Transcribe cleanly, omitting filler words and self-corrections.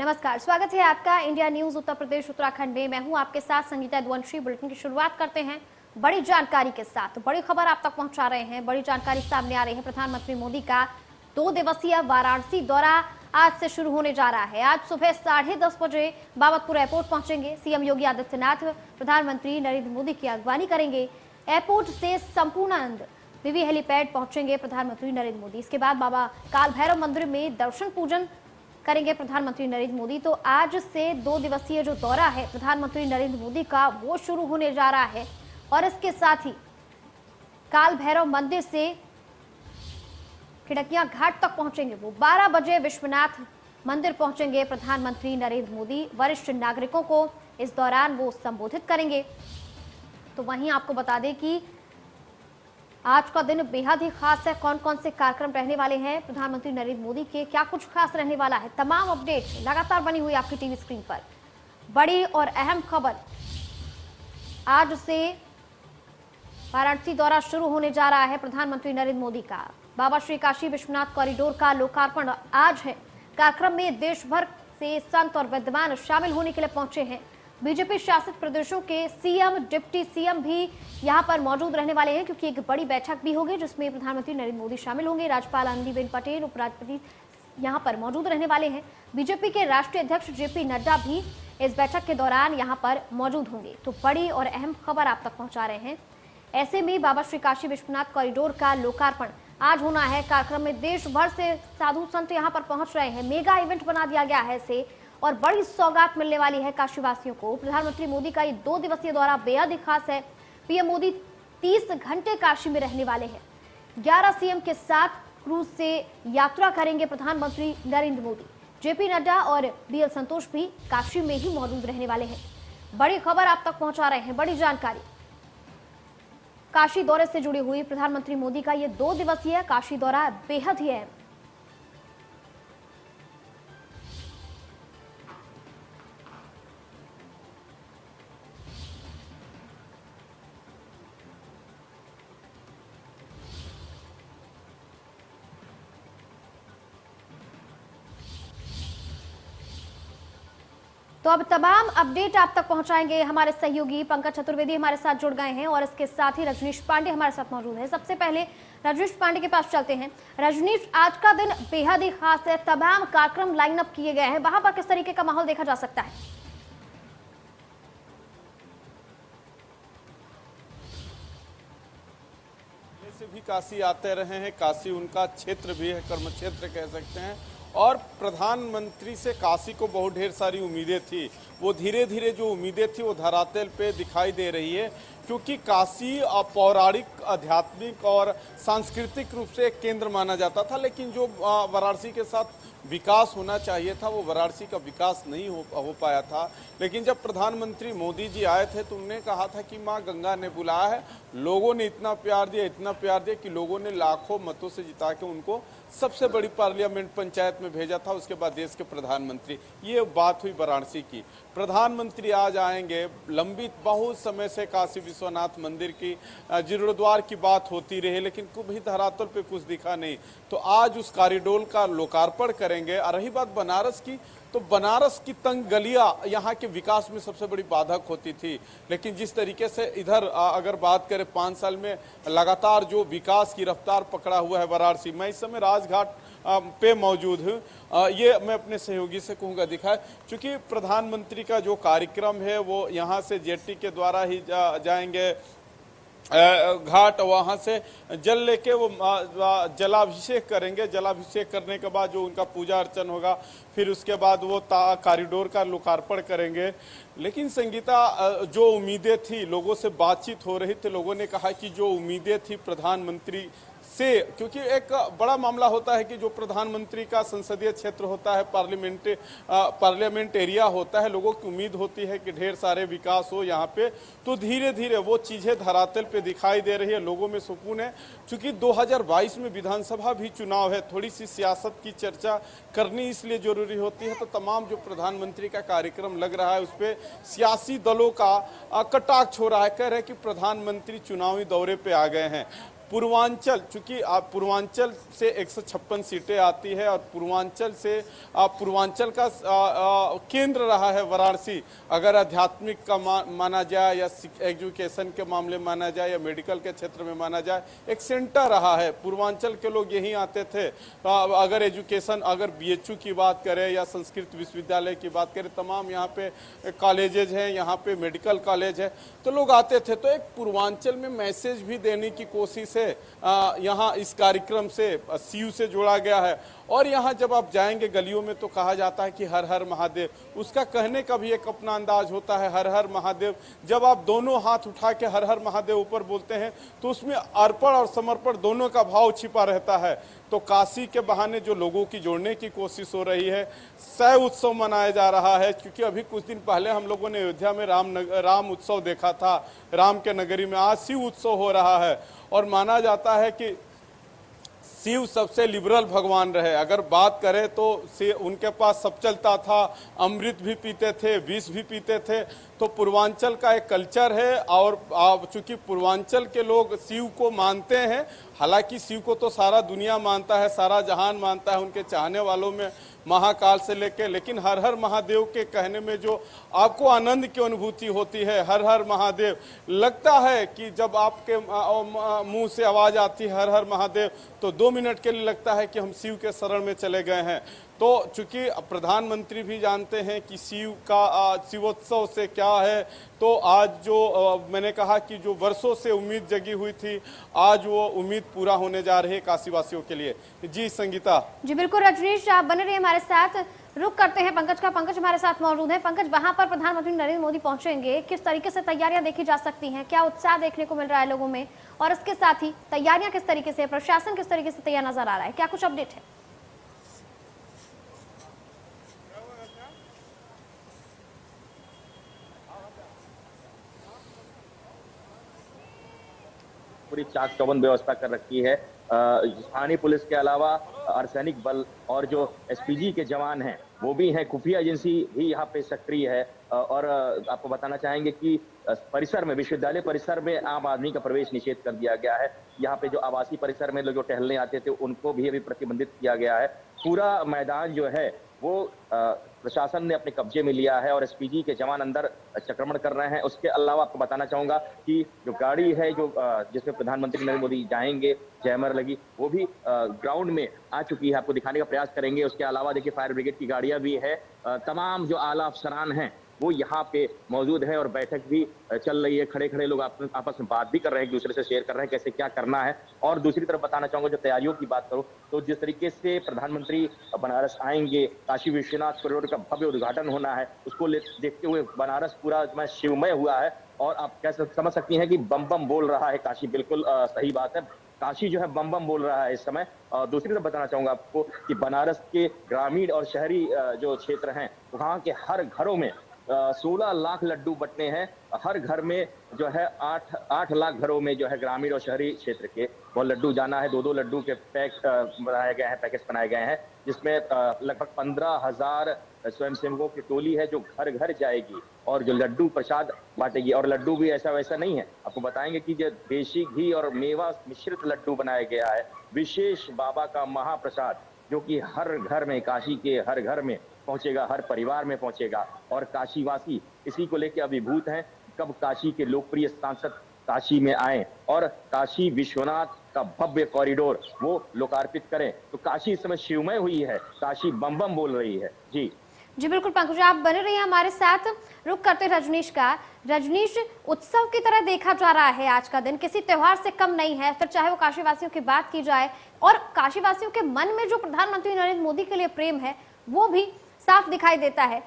नमस्कार, स्वागत है आपका इंडिया न्यूज उत्तर प्रदेश उत्तराखंड में। मैं हूं आपके साथ संगीता द्वंशी। बुलेटिन की शुरुआत करते हैं बड़ी जानकारी के साथ। बड़ी खबर आप तक पहुंचा रहे हैं। बड़ी जानकारी सामने आ रही है। प्रधानमंत्री मोदी का 2 दिवसीय वाराणसी दौरा आज से शुरू होने जा रहा है। आज सुबह 10:30 बजे बाबतपुर एयरपोर्ट पहुंचेंगे सीएम योगी आदित्यनाथ। प्रधानमंत्री नरेंद्र मोदी की अगवानी करेंगे। एयरपोर्ट से संपूर्णानंद विवी हेलीपैड पहुंचेंगे प्रधानमंत्री नरेंद्र मोदी। इसके बाद बाबा काल भैरव मंदिर में दर्शन पूजन करेंगे प्रधानमंत्री नरेंद्र मोदी। तो आज से 2 दिवसीय जो दौरा है प्रधानमंत्री नरेंद्र मोदी का, वो शुरू होने जा रहा है। और इसके साथ ही काल भैरव मंदिर से खिड़कियां घाट तक पहुंचेंगे। वो 12 बजे विश्वनाथ मंदिर पहुंचेंगे प्रधानमंत्री नरेंद्र मोदी। वरिष्ठ नागरिकों को इस दौरान वो संबोधित करेंगे। तो वहीं आपको बता दें कि आज का दिन बेहद ही खास है। कौन कौन से कार्यक्रम रहने वाले हैं प्रधानमंत्री नरेंद्र मोदी के, क्या कुछ खास रहने वाला है, तमाम अपडेट लगातार बनी हुई आपकी टीवी स्क्रीन पर। बड़ी और अहम खबर, आज से वाराणसी दौरा शुरू होने जा रहा है प्रधानमंत्री नरेंद्र मोदी का। बाबा श्री काशी विश्वनाथ कॉरिडोर का लोकार्पण आज है। कार्यक्रम में देश भर से संत और विद्वान शामिल होने के लिए पहुंचे हैं। बीजेपी शासित प्रदेशों के सीएम, डिप्टी सीएम भी यहां पर मौजूद रहने वाले हैं, क्योंकि एक बड़ी बैठक भी होगी जिसमें प्रधानमंत्री नरेंद्र मोदी शामिल होंगे। राज्यपाल आनंदीबेन पटेल, उपराष्ट्रपति यहां पर मौजूद रहने वाले हैं। बीजेपी के राष्ट्रीय अध्यक्ष जेपी नड्डा भी इस बैठक के दौरान यहां पर मौजूद होंगे। तो बड़ी और अहम खबर आप तक पहुंचा रहे हैं। ऐसे में बाबा श्री काशी विश्वनाथ कॉरिडोर का लोकार्पण आज होना है। कार्यक्रम में देश भर से साधु संत यहाँ पर पहुंच रहे हैं। मेगा इवेंट बना दिया गया है इसे, और बड़ी सौगात मिलने वाली है काशीवासियों को। प्रधानमंत्री मोदी का ये 2 दिवसीय दौरा बेहद ही खास है। पीएम मोदी 30 घंटे काशी में रहने वाले हैं। 11 सीएम के साथ क्रूज से यात्रा करेंगे प्रधानमंत्री नरेंद्र मोदी। जेपी नड्डा और बीएल संतोष भी काशी में ही मौजूद रहने वाले हैं। बड़ी खबर आप तक पहुंचा रहे हैं, बड़ी जानकारी। काशी दौरे से जुड़ी हुई प्रधानमंत्री मोदी का ये 2 दिवसीय काशी दौरा बेहद ही अहम। तो अब तमाम अपडेट आप तक पहुंचाएंगे हमारे सहयोगी पंकज चतुर्वेदी हमारे साथ जुड़ गए हैं, और इसके साथ ही रजनीश पांडे हमारे साथ मौजूद है। सबसे पहले रजनीश पांडे के पास चलते हैं। रजनीश, आज का दिन बेहद ही खास है। तमाम कार्यक्रम लाइन अप किए गए हैं। वहां पर किस तरीके का माहौल देखा जा सकता है? से भी काशी आते रहे हैं। काशी उनका क्षेत्र भी है, कर्म क्षेत्र कह सकते हैं। और प्रधानमंत्री से काशी को बहुत ढेर सारी उम्मीदें थी। वो धीरे धीरे जो उम्मीदें थी वो धरातल पे दिखाई दे रही है, क्योंकि काशी पौराणिक, आध्यात्मिक और सांस्कृतिक रूप से एक केंद्र माना जाता था। लेकिन जो वाराणसी के साथ विकास होना चाहिए था, वो वाराणसी का विकास नहीं हो पाया था। लेकिन जब प्रधानमंत्री मोदी जी आए थे तो उन्होंने कहा था कि माँ गंगा ने बुलाया है। लोगों ने इतना प्यार दिया, इतना प्यार दिया कि लोगों ने लाखों मतों से जिता के उनको सबसे बड़ी पार्लियामेंट पंचायत में भेजा था। उसके बाद देश के प्रधानमंत्री, ये बात हुई वाराणसी की। प्रधानमंत्री आज आएंगे। लंबी बहुत समय से काशी विश्वनाथ मंदिर की, जीर्णोद्वार की बात होती रही, लेकिन कभी धरातल पे कुछ दिखा नहीं। तो आज उस कॉरिडोर का लोकार्पण करेंगे। और रही बात बनारस की, तो बनारस की तंग गलियां यहाँ के विकास में सबसे बड़ी बाधक होती थी। लेकिन जिस तरीके से इधर अगर बात करें 5 साल में लगातार जो विकास की रफ्तार पकड़ा हुआ है वाराणसी, मैं इस समय राजघाट पे मौजूद हूँ। ये मैं अपने सहयोगी से कहूँगा दिखाए, क्योंकि प्रधानमंत्री का जो कार्यक्रम है वो यहाँ से जेटी के द्वारा ही जाएंगे घाट। वहाँ से जल लेके वो जलाभिषेक करेंगे। जलाभिषेक करने के बाद जो उनका पूजा अर्चन होगा, फिर उसके बाद वो कॉरिडोर का लोकार्पण करेंगे। लेकिन संगीता, जो उम्मीदें थी, लोगों से बातचीत हो रही थी, लोगों ने कहा कि जो उम्मीदें थी प्रधानमंत्री से, क्योंकि एक बड़ा मामला होता है कि जो प्रधानमंत्री का संसदीय क्षेत्र होता है, पार्लियामेंट एरिया होता है, लोगों की उम्मीद होती है कि ढेर सारे विकास हो यहाँ पे। तो धीरे धीरे वो चीज़ें धरातल पे दिखाई दे रही है। लोगों में सुकून है, क्योंकि 2022 में विधानसभा भी चुनाव है। थोड़ी सी सियासत की चर्चा करनी इसलिए जरूरी होती है। तो तमाम जो प्रधानमंत्री का कार्यक्रम लग रहा है उस पर सियासी दलों का कटाक्ष हो रहा है। कह रहे हैं कि प्रधानमंत्री चुनावी दौरे पे आ गए हैं। पूर्वांचल, चूंकि पूर्वांचल से 156 सीटें आती है और पूर्वांचल से पूर्वांचल का केंद्र रहा है वाराणसी, अगर आध्यात्मिक का माना जाए या एजुकेशन के मामले में माना जाए या मेडिकल के क्षेत्र में माना जाए, एक सेंटर रहा है। पूर्वांचल के लोग यहीं आते थे। अगर एजुकेशन, अगर बीएचयू की बात करें या संस्कृत विश्वविद्यालय की बात करें, तमाम यहाँ पे कॉलेजेज हैं, यहाँ पे मेडिकल कॉलेज है, तो लोग आते थे। तो एक पूर्वांचल में मैसेज भी देने की कोशिश है। यहाँ इस कार्यक्रम से सीयू से जोड़ा गया है। और यहाँ जब आप जाएंगे गलियों में तो कहा जाता है कि हर हर महादेव, उसका कहने का भी एक अपना अंदाज होता है। हर हर महादेव, जब आप दोनों हाथ उठा के हर हर महादेव ऊपर बोलते हैं तो उसमें अर्पण और समर्पण दोनों का भाव छिपा रहता है। तो काशी के बहाने जो लोगों की जोड़ने की कोशिश हो रही है, शैव उत्सव मनाया जा रहा है। क्योंकि अभी कुछ दिन पहले हम लोगों ने अयोध्या में राम उत्सव देखा था, राम के नगरी में। आज शिव उत्सव हो रहा है और माना जाता है कि शिव सबसे लिबरल भगवान रहे। अगर बात करें तो उनके पास सब चलता था, अमृत भी पीते थे, विष भी पीते थे। तो पूर्वांचल का एक कल्चर है और चूंकि पूर्वांचल के लोग शिव को मानते हैं, हालांकि शिव को तो सारा दुनिया मानता है, सारा जहान मानता है, उनके चाहने वालों में महाकाल से लेके, लेकिन हर हर महादेव के कहने में जो आपको आनंद की अनुभूति होती है, हर हर महादेव, लगता है कि जब आपके मुंह से आवाज आती है हर हर महादेव, तो 2 मिनट के लिए लगता है कि हम शिव के शरण में चले गए हैं। तो चूंकि प्रधानमंत्री भी जानते हैं कि शिवोत्सव से क्या है, तो आज जो मैंने कहा कि जो वर्षों से उम्मीद जगी हुई थी, आज वो उम्मीद पूरा होने जा रही है काशीवासियों के लिए। जी संगीता। जी बिल्कुल रजनीश, आप बने रहिए हमारे साथ। रुक करते हैं पंकज का। पंकज हमारे साथ मौजूद है। पंकज, वहां पर प्रधानमंत्री नरेंद्र मोदी पहुंचेंगे, किस तरीके से तैयारियां देखी जा सकती हैं, क्या उत्साह देखने को मिल रहा है लोगों में, और इसके साथ ही तैयारियां किस तरीके से, प्रशासन किस तरीके से तैयार नजर आ रहा है, क्या कुछ अपडेट है? पूरी चाक चौबंद व्यवस्था कर रखी है। स्थानीय पुलिस के अलावा अर्धसैनिक बल और जो एसपीजी के जवान हैं वो भी हैं, खुफिया एजेंसी भी यहाँ पे सक्रिय है। और आपको बताना चाहेंगे कि परिसर में, विश्वविद्यालय परिसर में आम आदमी का प्रवेश निषेध कर दिया गया है। यहाँ पे जो आवासीय परिसर में लोग जो टहलने आते थे उनको भी अभी प्रतिबंधित किया गया है। पूरा मैदान जो है वो प्रशासन ने अपने कब्जे में लिया है और एसपीजी के जवान अंदर चक्रमण कर रहे हैं। उसके अलावा आपको बताना चाहूंगा कि जो गाड़ी है जो जिसमें प्रधानमंत्री नरेंद्र मोदी जाएंगे, जयमर लगी, वो भी ग्राउंड में आ चुकी है, आपको दिखाने का प्रयास करेंगे। उसके अलावा देखिए फायर ब्रिगेड की गाड़ियां भी है, तमाम जो आला अफसरान हैं वो यहाँ पे मौजूद है और बैठक भी चल रही है। खड़े खड़े लोग आपस में बात भी कर रहे हैं, एक दूसरे से शेयर कर रहे हैं कैसे क्या करना है। और दूसरी तरफ बताना चाहूंगा, जो तैयारियों की बात करूं तो जिस तरीके से प्रधानमंत्री बनारस आएंगे, काशी विश्वनाथ कॉरिडोर का भव्य उद्घाटन होना है, उसको देखते हुए बनारस पूरा शिवमय हुआ है। और आप कैसे समझ सकती हैं कि बम बम बोल रहा है काशी। बिल्कुल सही बात है, काशी जो है बम बम बोल रहा है इस समय। दूसरी तरफ बताना चाहूंगा आपको कि बनारस के ग्रामीण और शहरी जो क्षेत्र हैं वहाँ के हर घरों में 16 लाख लड्डू बंटने हैं। हर घर में जो है 8 लाख घरों में जो है ग्रामीण और शहरी क्षेत्र के वो लड्डू जाना है। 2-2 लड्डू के बनाए गए हैं, पैकेट्स बनाए गए हैं, जिसमें लगभग 15,000 स्वयंसेवकों की टोली है जो घर घर जाएगी और जो लड्डू प्रसाद बांटेगी। और लड्डू भी ऐसा वैसा नहीं है, आपको बताएंगे कि जो देशी घी और मेवा मिश्रित लड्डू बनाया गया है, विशेष बाबा का महाप्रसाद, जो कि हर घर में, काशी के हर घर में पहुंचेगा, हर परिवार में पहुंचेगा। और काशीवासी इसी को लेकर अभिभूत हैं, कब काशी के लोकप्रिय सांसद काशी में आए और काशी विश्वनाथ का भव्य कॉरिडोर वो लोकार्पित करें। तो काशी इस समय शिवमय हुई है, काशी बम बम बोल रही है। जी जी बिल्कुल पंकज, आप बने रहिए हमारे साथ। रुक करते रजनीश का। रजनीश, उत्सव की तरह देखा जा रहा है आज का दिन, किसी त्योहार से कम नहीं है, फिर चाहे वो काशीवासियों की बात की जाए, और काशीवासियों के मन में जो प्रधानमंत्री नरेंद्र मोदी के लिए प्रेम है वो भी साफ दिखाई देता है।